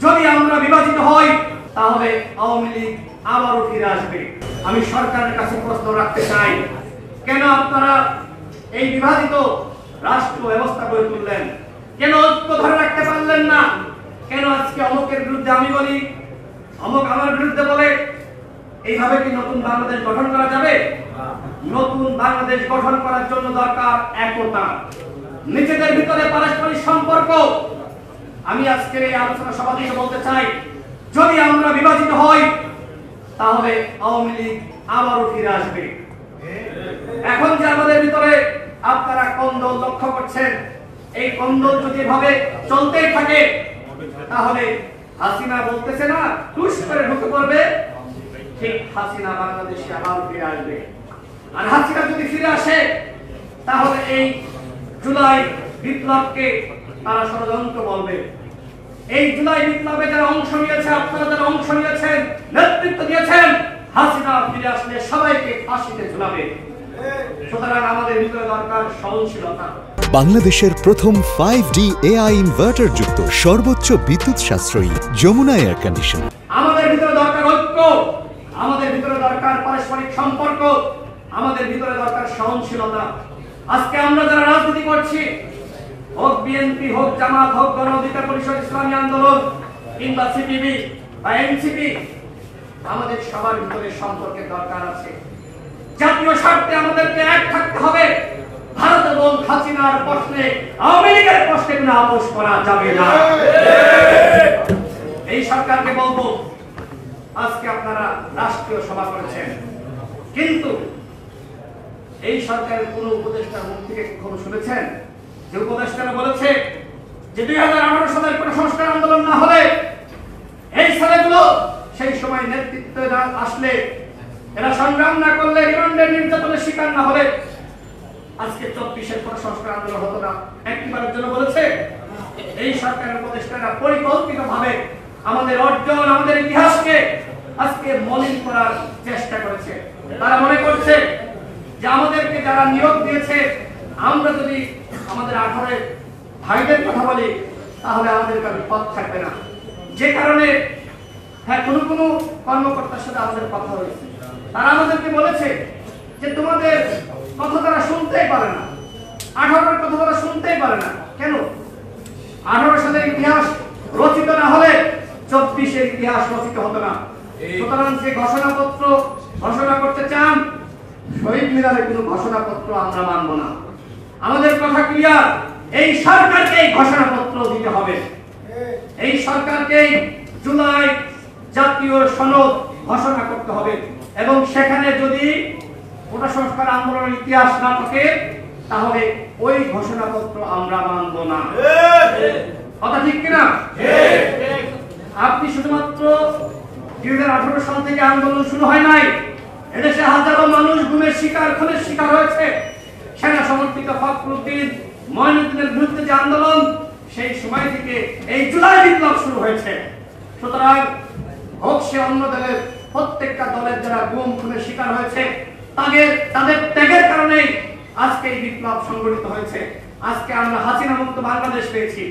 যদি আমরা বিভাজিত হই তাহলে আওয়ামী লীগ আবারও ফিরে আসবে। আমি সরকারের কাছে প্রশ্ন রাখতে চাই, কেন আপনারা এই বিভাজিত রাষ্ট্র ব্যবস্থা গড়ে তুললেন? কেন ঐক্য ধরে রাখতে পারলেন না? কেন আজকে অমুকের বিরুদ্ধে আমি বলি, অমুক আমার বিরুদ্ধে বলে? এইভাবে কি নতুন বাংলাদেশ গঠন করা যাবে? নতুন বাংলাদেশ গঠন করার জন্য দরকার একতা, নিজেদের ভিতরে পারস্পরিক সম্পর্ক। আমি আজকের এই আলোচনা সভা থেকে বলতে চাই, যদি আমরা বিভাজিত হই তাহলে আওয়ামী লীগ আবারও ফিরে আসবে। এখন যে আমাদের ভিতরে আপনারা কন্দল লক্ষ্য করছেন, এই কন্দল যদি এভাবে চলতেই থাকে তাহলে হাসিনা বলতেছে না টুস করে ঢুকে পড়বে, ঠিক হাসিনা বাংলাদেশে আবার ফিরে আসবে। আর হাসিনা যদি ফিরে আসে তাহলে এই জুলাই বিপ্লবকে তারা ষড়যন্ত্র বলবে। এই জুলাই বিপ্লবে যারা অংশ নিয়েছে, আপনারা যারা অংশ নিয়েছেন, নেতৃত্ব দিয়েছেন, হাসিনা ফিরে আসলে সবাইকে ফাঁসিতে ঝুলাবে। সুতরাং আমাদের ভিতরে দরকার সহনশীলতা। বাংলাদেশের প্রথম 5D AI ইনভার্টার যুক্ত সর্বোচ্চ বিদ্যুৎ সাশ্রয়ী যমুনা এয়ার কন্ডিশন। আমাদের ভিতরে দরকার ঐক্য, আমাদের ভিতরে দরকার পারস্পরিক সম্পর্ক, আমাদের ভিতরে দরকার সহনশীলতা। আজকে আমরা যারা রাজনীতি করছি, হোক বিএনপি, হোক জামাত, হোক গণ অধিকার পরিষদ, ইসলামী আন্দোলন কিংবা সিপিবি বা এনসিপি, আমাদের সবার ভিতরে সম্পর্কের দরকার আছে। জাতীয় স্বার্থে আমাদেরকে এক থাকতে হবে। ভারত এবং হাসিনার প্রশ্নে, আওয়ামী লীগের প্রশ্নে কোনো আপোষ করা যাবে না। এই সরকারকে বলবো, আজকে আপনারা রাষ্ট্রীয় সভা করেছেন, কিন্তু এই সরকারের কোন উপদেষ্টার মুখ থেকে কখনো শুনেছেন যে উপদেষ্টারা বলেছে যে 2018 সালের কোন সংস্কার আন্দোলন না হলে, এই ছেলেগুলো সেই সময় নেতৃত্বে আসলে, এরা সংগ্রাম না করলে, রিমান্ডের নির্যাতনের শিকার না হলে আজকে 24-এর কোন সংস্কার আন্দোলন হতো না? একবারের জন্য বলেছে? এই সরকারের উপদেষ্টারা পরিকল্পিতভাবে আমাদের অর্জন, আমাদের ইতিহাসকে আজকে মলিন করার চেষ্টা করেছে। তারা মনে করছে যে আমাদেরকে যারা নিয়োগ দিয়েছে, আমরা যদি আমাদের 18 ভাইদের কথা বলি তাহলে আমাদের কাছে পথ থাকবে না। যে কারণে হ্যাঁ, কোন কর্মকর্তার সাথে আমাদের কথা হয়েছে, তারা আমাদেরকে বলেছে যে তোমাদের কথা তারা শুনতেই পারে না, 18-এর কথা তারা শুনতেই পারে না। কেন? 18 সালের ইতিহাস রচিত না হলে 24-এর ইতিহাস রচিত হতো না। সুতরাং যে ঘোষণাপত্র ঘোষণা করতে চান, শহীদ মিনারে কোনো ঘোষণাপত্র আমরা মানব না। আমাদের কথা ক্লিয়ার, এই সরকারকে এই ঘোষণাপত্র দিতে হবে। এই সরকারকে জুলাই জাতীয় সনদ ঘোষণা করতে হবে, এবং সেখানে যদি কোটা সংস্কার আন্দোলনের ইতিহাস না থাকে তাহলে ওই ঘোষণাপত্র আমরা মানব না। কথা ঠিক কিনা? আপনি শুধুমাত্র 2018 সাল থেকে আন্দোলন শুরু হয় নাই, এদেশে হাজারো মানুষ গুমের শিকার, খুনের শিকার হয়েছে। সেনা সমর্থিত ফখরুদ্দিন, মঈনুদ্দিনের বিরুদ্ধে যে আন্দোলন, সেই সময় থেকে এই জুলাই বিপ্লব শুরু হয়েছে। সুতরাং হোক সে অন্য দলের, প্রত্যেকটা দলের যারা গুম খুনের শিকার হয়েছে, তাদের ত্যাগের কারণেই আজকে এই বিপ্লব সংগঠিত হয়েছে। আজকে আমরা হাসিনা মুক্ত বাংলাদেশ পেয়েছি।